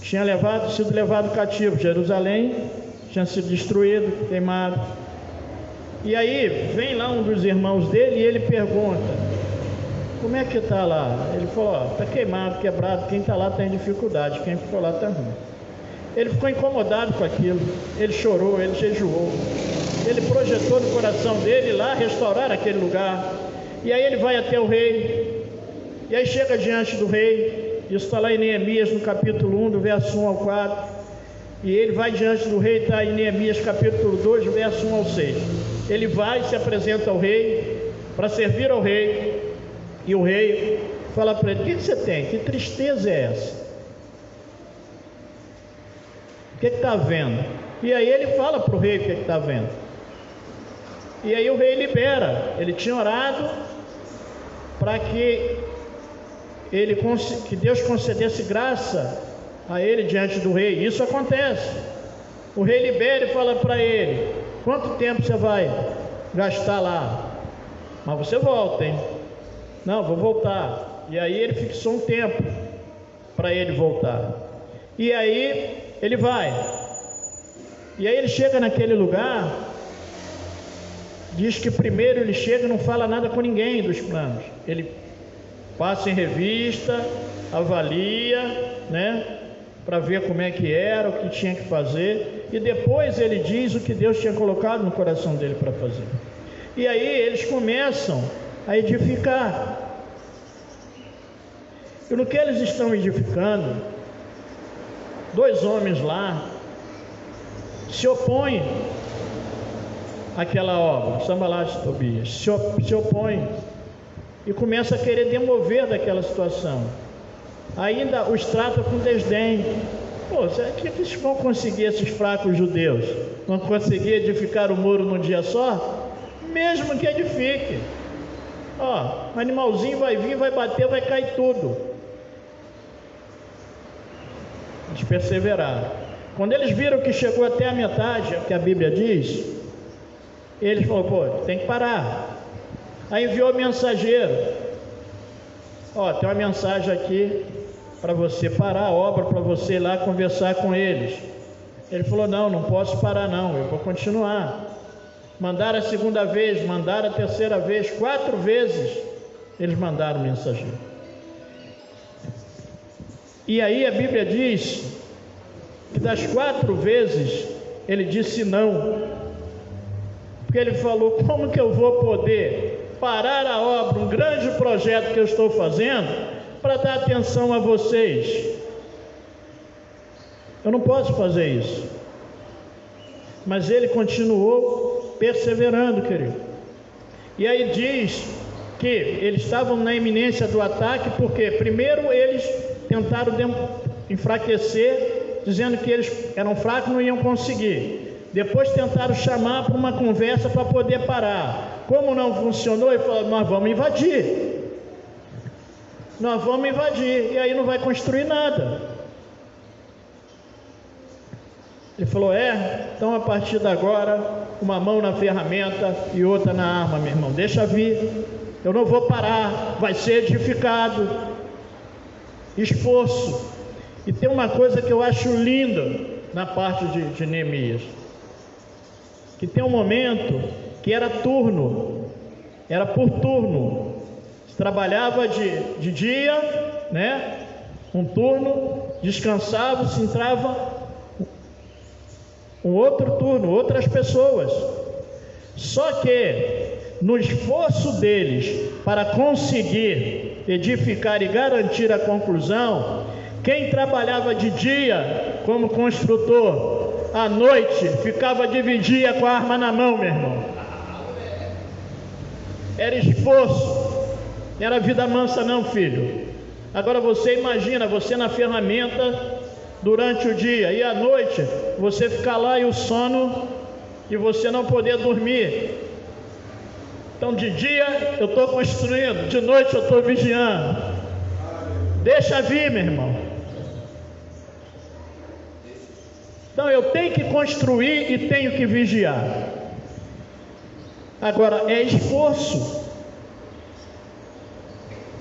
Tinha sido levado cativo. Jerusalém tinha sido destruído, queimado. E aí vem lá um dos irmãos dele e ele pergunta: como é que está lá? Ele falou: está queimado, quebrado, quem está lá está em dificuldade, quem ficou lá está ruim. Ele ficou incomodado com aquilo, ele chorou, ele jejuou, ele projetou no coração dele lá restaurar aquele lugar. E aí ele vai até o rei, e aí chega diante do rei. Isso está lá em Neemias, no capítulo 1, do verso 1 ao 4. E ele vai diante do rei, está em Neemias, capítulo 2, do verso 1 ao 6. Ele vai e se apresenta ao rei, para servir ao rei. E o rei fala para ele: o que você tem? Que tristeza é essa? O que está vendo? E aí ele fala para o rei o que está vendo. E aí o rei libera. Ele tinha orado para que Deus concedesse graça a ele diante do rei. Isso acontece. O rei libera e fala para ele: quanto tempo você vai gastar lá? Mas você volta, hein? Não, vou voltar. E aí ele fixou um tempo para ele voltar. E aí ele vai. E aí ele chega naquele lugar. Diz que primeiro ele chega e não fala nada com ninguém dos planos. Ele passa em revista, avalia, né, para ver como é que era, o que tinha que fazer, e depois ele diz o que Deus tinha colocado no coração dele para fazer. E aí eles começam a edificar. E no que eles estão edificando, dois homens lá se opõem àquela obra. Sanbalat e Tobias se opõem e começa a querer demover daquela situação. Ainda os trata com desdém. Pô, será que eles vão conseguir, esses fracos judeus? Vão conseguir edificar o muro num dia só? Mesmo que edifique. Ó, o animalzinho vai vir, vai bater, vai cair tudo. Eles perseveraram. Quando eles viram que chegou até a metade, que a Bíblia diz, eles falaram: pô, tem que parar. Aí enviou mensageiro: ó, tem uma mensagem aqui para você parar a obra, para você ir lá conversar com eles. Ele falou: não posso parar não, eu vou continuar. Mandaram a segunda vez, mandaram a terceira vez, 4 vezes eles mandaram mensageiro. E aí a Bíblia diz que das 4 vezes ele disse não, porque ele falou: como que eu vou poder parar a obra, um grande projeto que eu estou fazendo, para dar atenção a vocês? Eu não posso fazer isso. Mas ele continuou perseverando, querido. E aí diz que eles estavam na iminência do ataque, porque primeiro eles tentaram enfraquecer, dizendo que eles eram fracos e não iam conseguir. Depois tentaram chamar para uma conversa para poder parar. Como não funcionou, ele falou: nós vamos invadir. Nós vamos invadir. E aí não vai construir nada. Ele falou: então a partir de agora, uma mão na ferramenta e outra na arma, meu irmão. Deixa vir. Eu não vou parar. Vai ser edificado. Esforço. E tem uma coisa que eu acho linda na parte de Neemias. Que tem um momento que era turno, era por turno. Se trabalhava de dia, né? Um turno, descansava, se entrava um outro turno, outras pessoas. Só que no esforço deles para conseguir edificar e garantir a conclusão, quem trabalhava de dia como construtor, à noite ficava de vigia com a arma na mão, meu irmão. Era esforço, não era vida mansa não, filho. Agora você imagina, você na ferramenta durante o dia e à noite, você ficar lá e o sono, e você não poder dormir. Então de dia eu estou construindo, de noite eu estou vigiando. Deixa vir, meu irmão. Então eu tenho que construir e tenho que vigiar. Agora é esforço.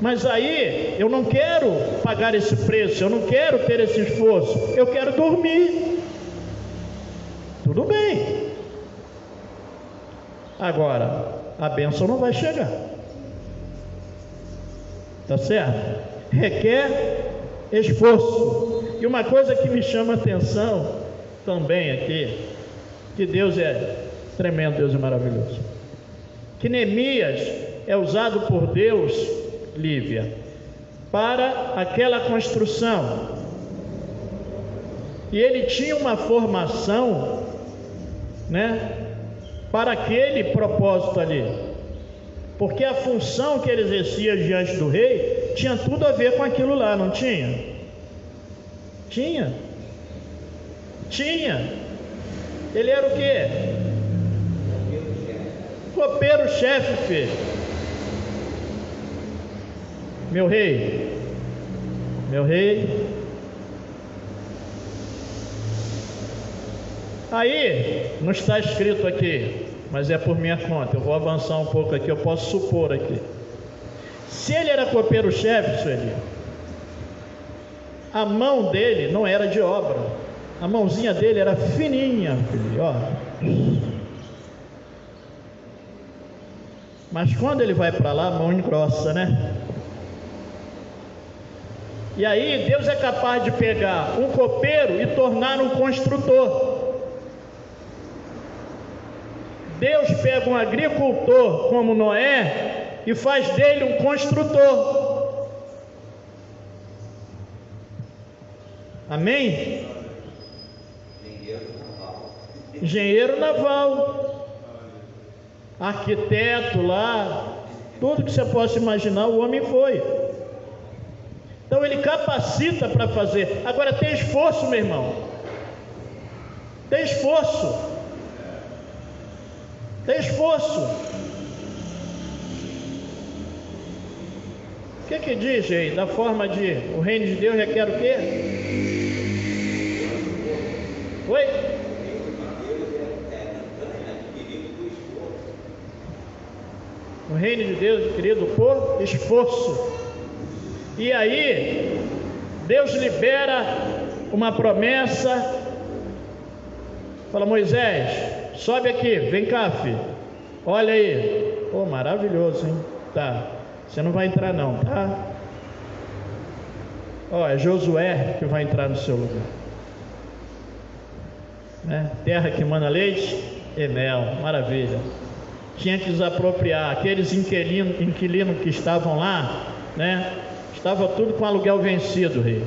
Mas aí eu não quero pagar esse preço, eu não quero ter esse esforço, eu quero dormir. Tudo bem. Agora, a bênção não vai chegar. Tá certo? Requer esforço. E uma coisa que me chama a atenção também aqui, que Deus é tremendo, Deus é maravilhoso. Que Neemias é usado por Deus, Lívia, para aquela construção. E ele tinha uma formação, né, para aquele propósito ali, porque a função que ele exercia diante do rei tinha tudo a ver com aquilo lá, não tinha? Tinha. Ele era o quê? Copeiro-chefe, filho. Meu rei. Aí, não está escrito aqui, mas é por minha conta. Eu vou avançar um pouco aqui, eu posso supor aqui. Se ele era copeiro-chefe, Sueli, a mão dele não era de obra. A mãozinha dele era fininha, filho, ó. Mas quando ele vai para lá, a mão engrossa, né? E aí Deus é capaz de pegar um copeiro e tornar um construtor. Deus pega um agricultor como Noé e faz dele um construtor. Amém? Engenheiro naval, arquiteto lá, tudo que você possa imaginar, o homem foi. Então ele capacita para fazer. Agora tem esforço, meu irmão. Tem esforço. O que diz aí? Da forma de o reino de Deus requer o quê? Oi? O reino de Deus, querido, por esforço. E aí, Deus libera uma promessa. Fala, Moisés, sobe aqui, vem cá, filho. Olha aí. Pô, maravilhoso, hein? Tá, você não vai entrar não, tá? Ó, é Josué que vai entrar no seu lugar. Né? Terra que mana leite e mel, maravilha. Tinha que desapropriar aqueles inquilinos que estavam lá, né? Estava tudo com aluguel vencido, rei.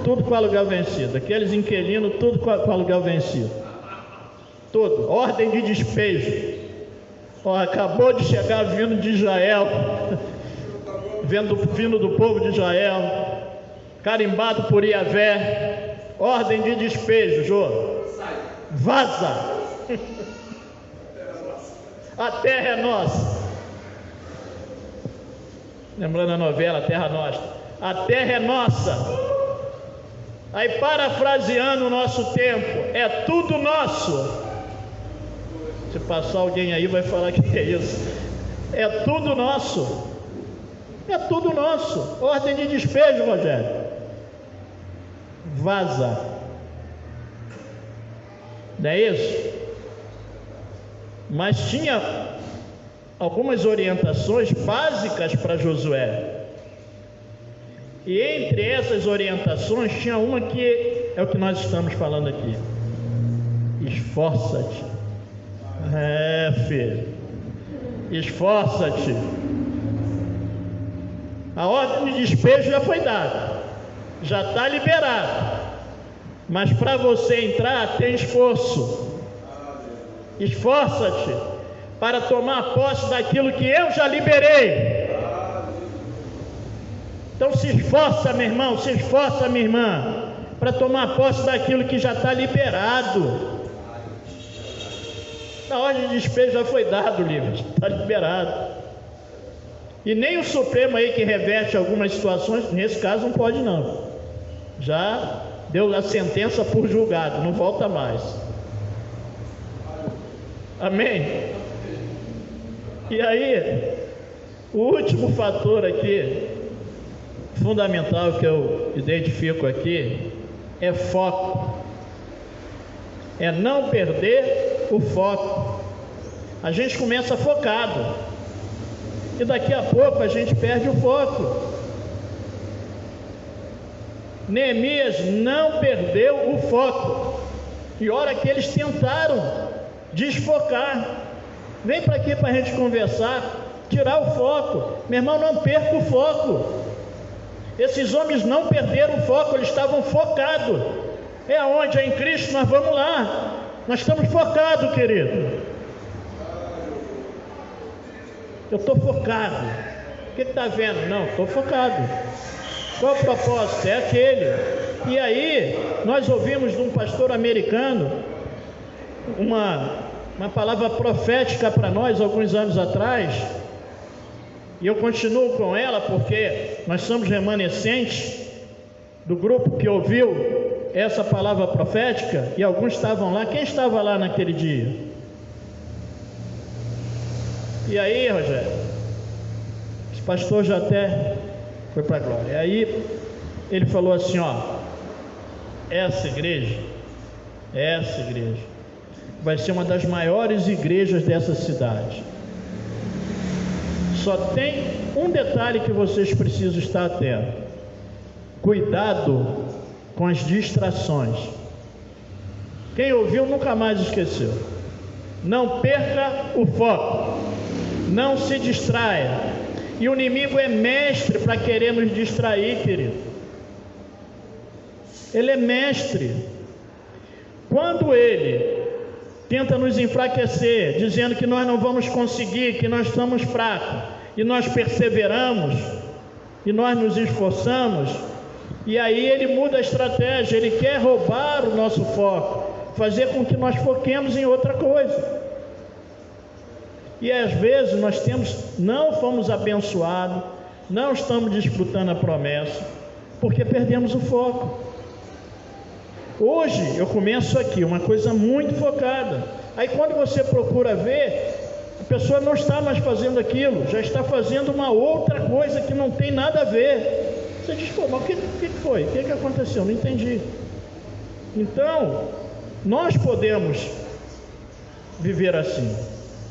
Tudo com aluguel vencido. Aqueles inquilinos, tudo com aluguel vencido. Tudo. Ordem de despejo. Ó, acabou de chegar vindo de Israel. Vindo do povo de Israel. Carimbado por Iavé. Ordem de despejo, Jô. Vaza. A terra é nossa. Lembrando a novela Terra Nostra. A terra é nossa. Aí, parafraseando o nosso tempo, é tudo nosso. Se passar alguém aí vai falar que é isso. É tudo nosso. É tudo nosso. Ordem de despejo, Rogério. Vaza. Não é isso? Mas tinha algumas orientações básicas para Josué. E entre essas orientações tinha uma que é o que nós estamos falando aqui. Esforça-te. Filho. Esforça-te. A ordem de despejo já foi dada. Já está liberado. Mas para você entrar tem esforço. Esforça-te para tomar posse daquilo que eu já liberei. Então se esforça, meu irmão, se esforça, minha irmã, para tomar posse daquilo que já está liberado. A ordem de despejo já foi dado, livre, está liberado. E nem o Supremo aí que reverte algumas situações, nesse caso não pode não. Já deu a sentença por julgado, não volta mais. Amém? E aí, o último fator aqui, fundamental que eu identifico aqui, é foco. É não perder o foco. A gente começa focado e daqui a pouco a gente perde o foco. Neemias não perdeu o foco. E hora que eles tentaram desfocar, vem para aqui para a gente conversar, tirar o foco. Meu irmão, não perca o foco. Esses homens não perderam o foco, eles estavam focados. É aonde? É em Cristo, nós vamos lá. Nós estamos focados, querido. Eu estou focado. O que está vendo? Não, estou focado. Qual o propósito? É aquele. E aí, nós ouvimos de um pastor americano uma palavra profética para nós alguns anos atrás, e eu continuo com ela porque nós somos remanescentes do grupo que ouviu essa palavra profética, e alguns estavam lá. Quem estava lá naquele dia? E aí, Rogério, esse pastor já até foi para a glória. E aí ele falou assim, ó, essa igreja vai ser uma das maiores igrejas dessa cidade. Só tem um detalhe que vocês precisam estar atentos: cuidado com as distrações. Quem ouviu nunca mais esqueceu. Não perca o foco, não se distraia. E o inimigo é mestre para querer nos distrair, querido. Ele é mestre. Quando ele tenta nos enfraquecer, dizendo que nós não vamos conseguir, que nós estamos fracos, e nós perseveramos, e nós nos esforçamos, e aí ele muda a estratégia, ele quer roubar o nosso foco, fazer com que nós foquemos em outra coisa. E às vezes nós não fomos abençoados, não estamos desfrutando a promessa, porque perdemos o foco. Hoje eu começo aqui, uma coisa muito focada. Aí quando você procura ver, a pessoa não está mais fazendo aquilo, já está fazendo uma outra coisa que não tem nada a ver. Você diz, pô, mas o que foi? O que aconteceu? Não entendi. Então, nós podemos viver assim.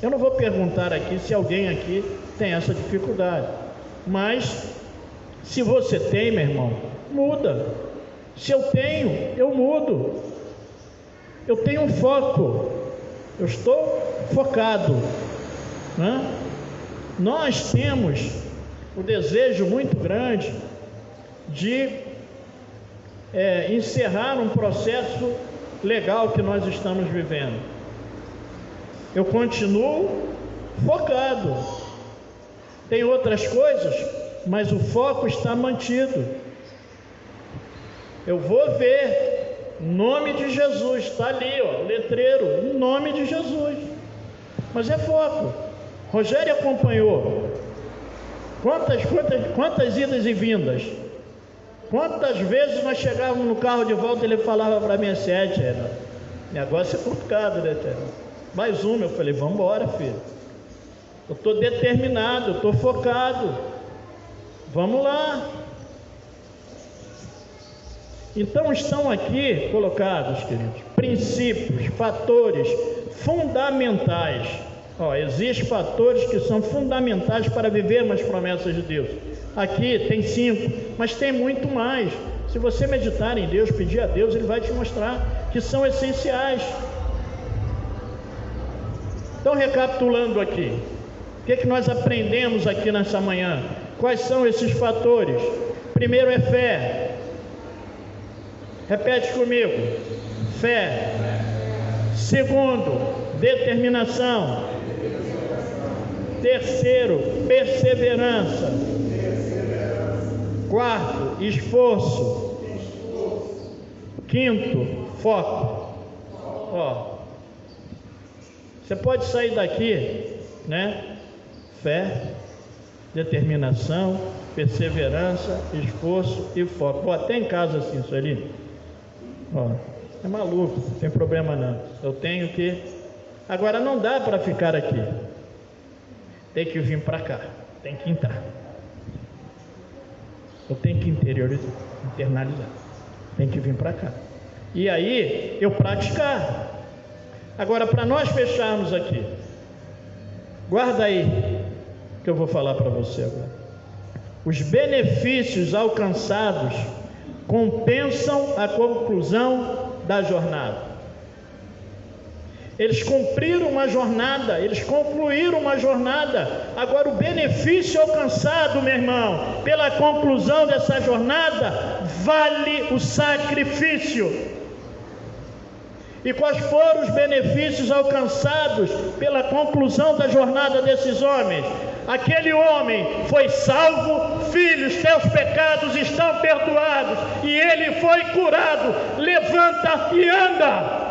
Eu não vou perguntar aqui se alguém aqui tem essa dificuldade, mas se você tem, meu irmão, muda. Se eu tenho, eu mudo. Eu tenho um foco, eu estou focado, né? Nós temos o desejo muito grande de encerrar um processo legal que nós estamos vivendo. Eu continuo focado. Tem outras coisas, mas o foco está mantido. Eu vou ver, em nome de Jesus, está ali, ó, letreiro, em nome de Jesus. Mas é foco. Rogério acompanhou. Quantas idas e vindas? Quantas vezes nós chegávamos no carro de volta e ele falava para mim assim, negócio é complicado, né, Tchê? Mais uma, eu falei, vamos embora, filho. Eu estou determinado, eu estou focado. Vamos lá. Então estão aqui colocados, queridos, princípios, fatores fundamentais. Existem fatores que são fundamentais para vivermos as promessas de Deus. Aqui tem 5, mas tem muito mais. Se você meditar em Deus, pedir a Deus, Ele vai te mostrar que são essenciais. Então, recapitulando aqui, o que nós aprendemos aqui nessa manhã? Quais são esses fatores? Primeiro é fé. Repete comigo: fé. Segundo, determinação. Terceiro, perseverança. Quarto, esforço. Quinto, foco. Você pode sair daqui, né? Fé, determinação, perseverança, esforço e foco. Até em casa assim, Sueli. É maluco, não tem problema não. Eu tenho que... Agora não dá para ficar aqui. Tem que vir para cá, tem que entrar. Eu tenho que internalizar. Tem que vir para cá. E aí, eu praticar. Agora, para nós fecharmos aqui, guarda aí, que eu vou falar para você agora. Os benefícios alcançados compensam a conclusão da jornada. Eles cumpriram uma jornada, eles concluíram uma jornada. Agora o benefício alcançado, meu irmão, pela conclusão dessa jornada, vale o sacrifício. E quais foram os benefícios alcançados pela conclusão da jornada desses homens? Aquele homem foi salvo, filhos, teus pecados estão perdoados, e ele foi curado. Levanta e anda.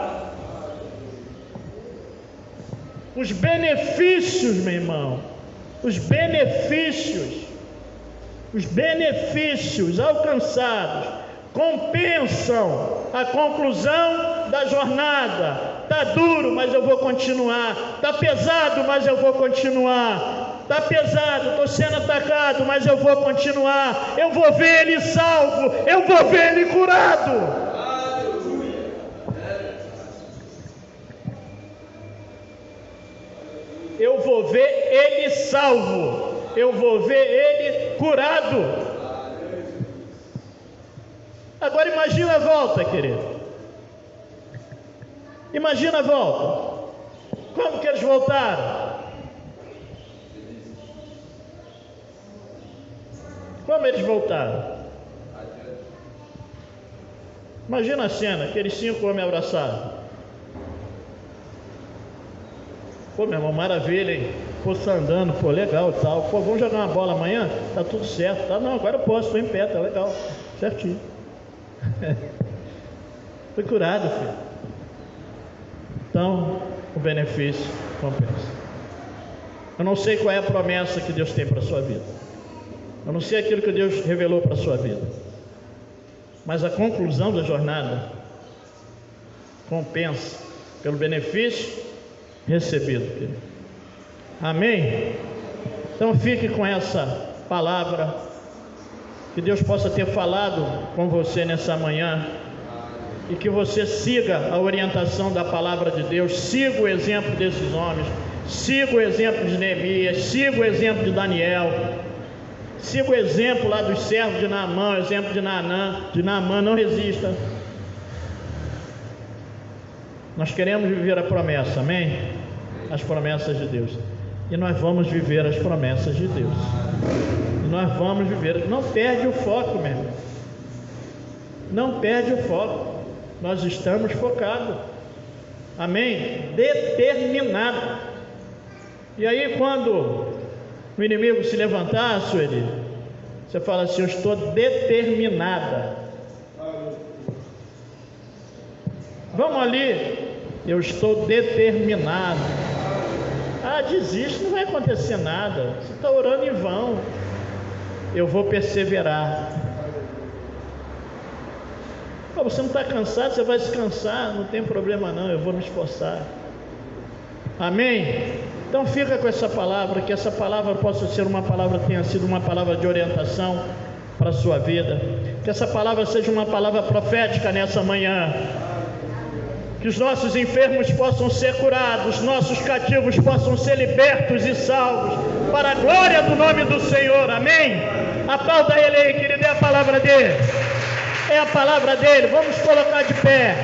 Os benefícios, meu irmão, os benefícios alcançados compensam a conclusão da jornada. Está duro, mas eu vou continuar. Está pesado, mas eu vou continuar. Está pesado, estou sendo atacado, mas eu vou continuar. Eu vou ver ele salvo, eu vou ver ele curado. Eu vou ver ele salvo, eu vou ver ele curado. Agora imagina a volta, querido. Imagina a volta. Como que eles voltaram? Como eles voltaram? Imagina a cena, aqueles 5 homens abraçados. Pô, meu irmão, maravilha, hein? Pô, tá andando, pô, legal e tal. Pô, vamos jogar uma bola amanhã? Tá tudo certo. Tá, não, agora eu posso, estou em pé, tá legal. Certinho. Foi curado, filho. Então, o benefício compensa. Eu não sei qual é a promessa que Deus tem para a sua vida. Eu não sei aquilo que Deus revelou para a sua vida. Mas a conclusão da jornada compensa pelo benefício recebido, querido. Amém? Então fique com essa palavra, que Deus possa ter falado com você nessa manhã, e que você siga a orientação da palavra de Deus, siga o exemplo desses homens, siga o exemplo de Neemias, siga o exemplo de Daniel, siga o exemplo lá dos servos de Naamã, o exemplo de Naamã, não resista. Nós queremos viver a promessa, amém? As promessas de Deus. E nós vamos viver as promessas de Deus. E nós vamos viver. Não perde o foco, meu irmão. Não perde o foco. Nós estamos focados. Amém? Determinado. E aí quando o inimigo se levantar, Sueli, você fala assim: eu estou determinada. Vamos ali. Eu estou determinado. Desiste, não vai acontecer nada. Você está orando em vão. Eu vou perseverar. Você não está cansado, você vai se cansar. Não tem problema não, eu vou me esforçar. Amém? Então fica com essa palavra, que essa palavra possa ser uma palavra, tenha sido uma palavra de orientação para a sua vida. Que essa palavra seja uma palavra profética nessa manhã. Que os nossos enfermos possam ser curados, nossos cativos possam ser libertos e salvos, para a glória do nome do Senhor, amém? Aplauda ele aí, querido, é a palavra dele, vamos colocar de pé.